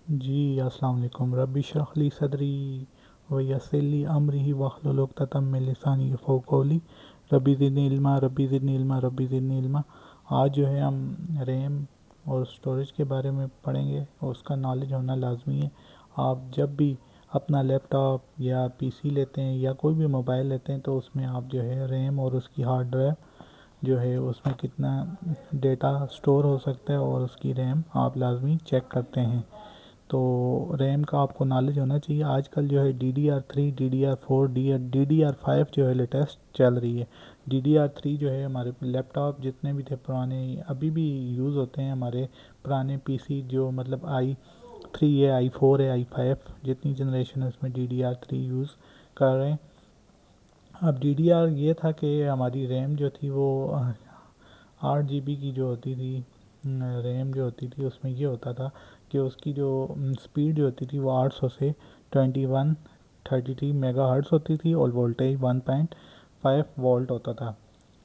जी अस्सलाम वालेकुम। रब्बि इश्रह ली सदरी व यस्सिर ली अमरी वहलुल उक़दतम मिन लिसानी यफ़क़हू क़ौली। Rabbi ज़िदनी इल्मा rabbi ज़िदनी इल्मा rabbi ज़िदनी इल्मा। आज जो है हम रैम और स्टोरेज के बारे में पढ़ेंगे और उसका नॉलेज होना लाजमी है। आप जब भी अपना लैपटॉप या पीसी लेते हैं या कोई भी मोबाइल लेते हैं तो उसमें आप जो है रैम और उसकी हार्ड ड्राइव जो है उसमें कितना डेटा स्टोर हो सकता है और उसकी रैम आप लाजमी चेक करते हैं। तो रैम का आपको नॉलेज होना चाहिए। आजकल जो है DDR3 DDR4 DDR5 जो है लेटेस्ट चल रही है। DDR3 जो है हमारे लैपटॉप जितने भी थे पुराने अभी भी यूज़ होते हैं। हमारे पुराने पीसी जो मतलब i3 है i4 है i5 जितनी जनरेशन है उसमें DDR3 यूज़ कर रहे हैं। अब DDR ये था कि हमारी रैम जो थी वो 8 GB की जो होती थी रैम जो होती थी उसमें ये होता था कि उसकी जो स्पीड जो होती थी वो 800 से 2133 मेगाहर्ट्ज़ होती थी और वोल्टेज 1.5 वोल्ट होता था।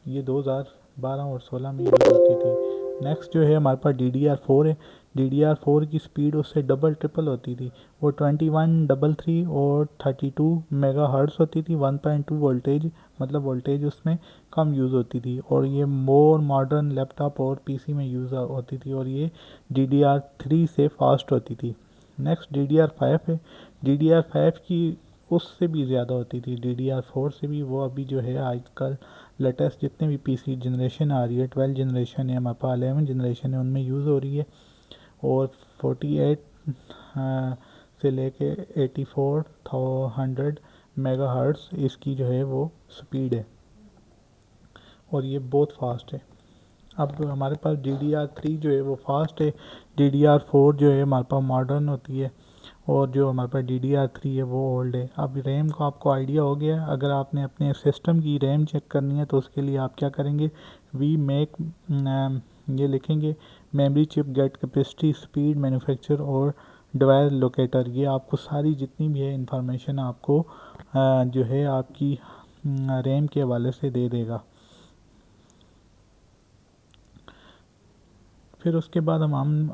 ये 2012 और 16 में यूज़ होती थी। नेक्स्ट जो है हमारे पास DDR4 है। DDR4 की स्पीड उससे डबल ट्रिपल होती थी। वो 2133 और 32 मेगाहर्ट्ज़ होती थी। 1.2 वोल्टेज मतलब वोल्टेज उसमें कम यूज़ होती थी और ये मोर मॉडर्न लैपटॉप और पीसी में यूज़ होती थी और ये DDR3 से फास्ट होती थी। नेक्स्ट DDR5 है। DDR5 की उससे भी ज़्यादा होती थी DDR4 से भी। वो अभी जो है आजकल लेटेस्ट जितने भी पीसी जनरेशन आ रही है 12 जनरेशन है हमारे पास 11 जनरेशन है उनमें यूज़ हो रही है। और 48 से लेके 8400 मेगाहर्ट्ज़ इसकी जो है वो स्पीड है और ये बहुत फास्ट है। अब हमारे पास DDR3 जो है वो फास्ट है। DDR4 जो है हमारे पास मॉडर्न होती है और जो हमारे पास DDR3 है वो ओल्ड है। अब रैम का आपको आइडिया हो गया। अगर आपने अपने सिस्टम की रैम चेक करनी है तो उसके लिए आप क्या करेंगे, वी मेक ये लिखेंगे memory chip get capacity speed manufacture और डिवाइस लोकेटर। ये आपको सारी जितनी भी है इंफॉर्मेशन आपको जो है आपकी रैम के हवाले से दे देगा। फिर उसके बाद हम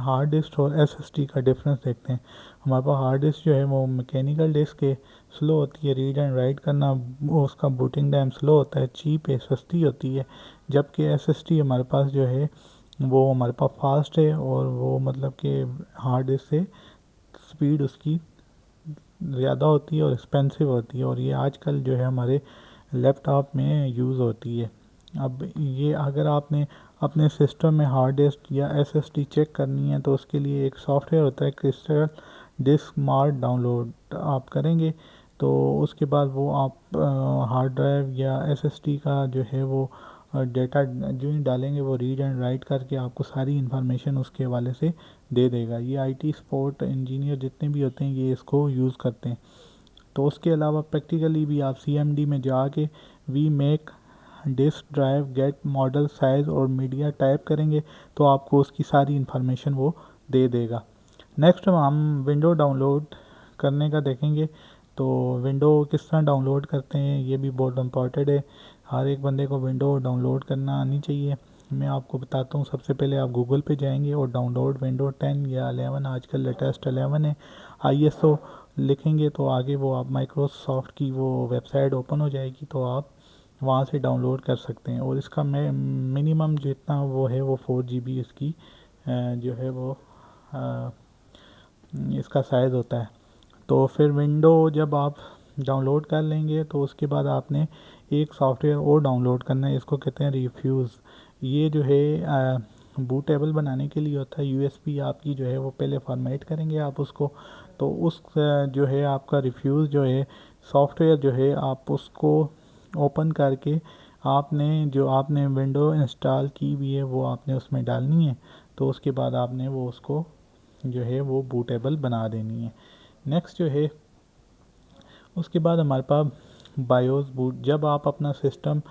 हार्ड डिस्क और SSD का डिफरेंस देखते हैं। हमारे पास हार्ड डिस्क जो है वो मैकेनिकल डिस्क है, स्लो होती है, रीड एंड राइट करना उसका बूटिंग टाइम स्लो होता है, चीप है, सस्ती होती है। जबकि SSD हमारे पास जो है वो हमारे पास फास्ट है और वो मतलब कि हार्ड डिस्क से स्पीड उसकी ज़्यादा होती है और एक्सपेंसिव होती है और ये आजकल जो है हमारे लैपटॉप में यूज़ होती है। अब ये अगर आपने अपने सिस्टम में हार्ड डिस्क या SSD चेक करनी है तो उसके लिए एक सॉफ्टवेयर होता है क्रिस्टल डिस्क मार्ट। डाउनलोड आप करेंगे तो उसके बाद वो आप हार्ड ड्राइव या SSD का जो है वो डेटा जो ही डालेंगे वो रीड एंड राइट करके आपको सारी इन्फॉर्मेशन उसके हवाले से दे देगा। ये IT सपोर्ट इंजीनियर जितने भी होते हैं ये इसको यूज़ करते हैं। तो उसके अलावा प्रैक्टिकली भी आप CMD में जाके वी मेक disk drive get model size और मीडिया टाइप करेंगे तो आपको उसकी सारी इन्फॉर्मेशन वो दे देगा। नेक्स्ट हम विंडो डाउनलोड करने का देखेंगे। तो विंडो किस तरह डाउनलोड करते हैं ये भी बहुत इम्पॉर्टेंट है। हर एक बंदे को विंडो डाउनलोड करना आनी चाहिए। मैं आपको बताता हूँ। सबसे पहले आप गूगल पे जाएंगे और डाउनलोड विंडो 10 या 11 आजकल लेटेस्ट 11 है ISO लिखेंगे तो आगे वो आप माइक्रोसॉफ्ट की वो वेबसाइट ओपन हो जाएगी तो आप वहाँ से डाउनलोड कर सकते हैं। और इसका मिनिमम जितना वो है वो 4 GB इसकी जो है वो इसका साइज़ होता है। तो फिर विंडो जब आप डाउनलोड कर लेंगे तो उसके बाद आपने एक सॉफ्टवेयर और डाउनलोड करना है। इसको कहते हैं रिफ्यूज़। ये जो है बूटेबल बनाने के लिए होता है। USB आपकी जो है वो पहले फॉर्मेट करेंगे आप उसको तो उस जो है आपका रिफ्यूज़ जो है सॉफ्टवेयर जो है आप उसको ओपन करके आपने विंडो इंस्टॉल की हुई है वो आपने उसमें डालनी है। तो उसके बाद आपने वो उसको जो है वो बूटेबल बना देनी है। नेक्स्ट जो है उसके बाद हमारे पास बायोस बूट। जब आप अपना सिस्टम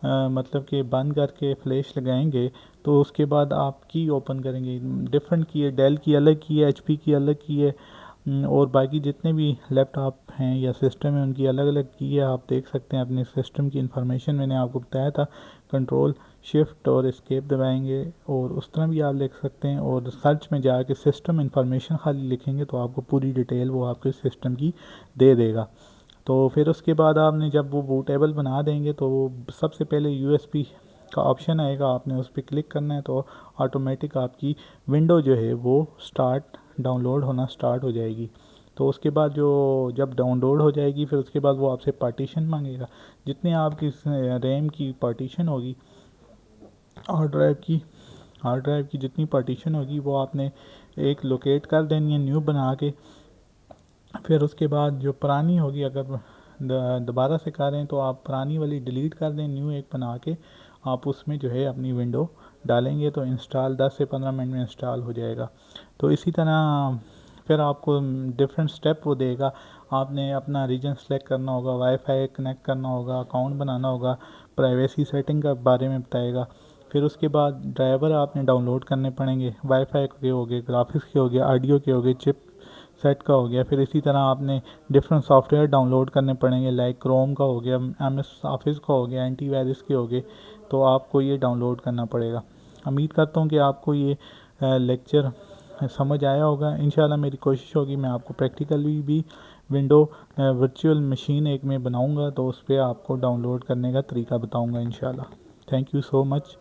मतलब कि बंद करके फ्लैश लगाएंगे तो उसके बाद आप की ओपन करेंगे। डिफरेंट की है, डेल की अलग की है, HP की अलग की है और बाकी जितने भी लैपटॉप हैं या सिस्टम हैं उनकी अलग अलग की है। आप देख सकते हैं अपने सिस्टम की इन्फॉर्मेशन मैंने आपको बताया था। कंट्रोल शिफ्ट और एस्केप दबाएंगे और उस तरह भी आप लिख सकते हैं, और सर्च में जाके सिस्टम इंफॉर्मेशन खाली लिखेंगे तो आपको पूरी डिटेल वो आपके सिस्टम की दे देगा। तो फिर उसके बाद आपने जब वो बूटेबल बना देंगे तो सबसे पहले यूएसबी का ऑप्शन आएगा, आपने उस पर क्लिक करना है तो ऑटोमेटिक आपकी विंडो जो है वो स्टार्ट डाउनलोड होना स्टार्ट हो जाएगी। तो उसके बाद जो जब डाउनलोड हो जाएगी फिर उसके बाद वो आपसे पार्टीशन मांगेगा, जितने आपकी रैम की पार्टीशन होगी, हार्ड ड्राइव की हार्ड ड्राइव की जितनी पार्टीशन होगी वो आपने एक लोकेट कर देनी है न्यू बना के। फिर उसके बाद जो पुरानी होगी, अगर दोबारा से कर रहे हैं तो आप पुरानी वाली डिलीट कर दें, न्यू एक बना के आप उसमें जो है अपनी विंडो डालेंगे तो इंस्टॉल 10 से 15 मिनट में इंस्टॉल हो जाएगा। तो इसी तरह फिर आपको डिफरेंट स्टेप वो देगा, आपने अपना रीजन सेलेक्ट करना होगा, वाईफाई कनेक्ट करना होगा, अकाउंट बनाना होगा, प्राइवेसी सेटिंग का बारे में बताएगा। फिर उसके बाद ड्राइवर आपने डाउनलोड करने पड़ेंगे, वाईफाई के हो गए, ग्राफिक्स के हो गए, ऑडियो के हो गए, चिप सेट का हो गया। फिर इसी तरह आपने डिफरेंट सॉफ्टवेयर डाउनलोड करने पड़ेंगे, लाइक क्रोम का हो गया, एम एस ऑफिस का हो गया, एंटीवायरस के हो गए, तो आपको ये डाउनलोड करना पड़ेगा। उम्मीद करता हूँ कि आपको ये लेक्चर समझ आया होगा। इंशाल्लाह मेरी कोशिश होगी मैं आपको प्रैक्टिकली भी विंडो वर्चुअल मशीन एक में बनाऊंगा तो उस पर आपको डाउनलोड करने का तरीका बताऊंगा इंशाल्लाह। Thank you so much.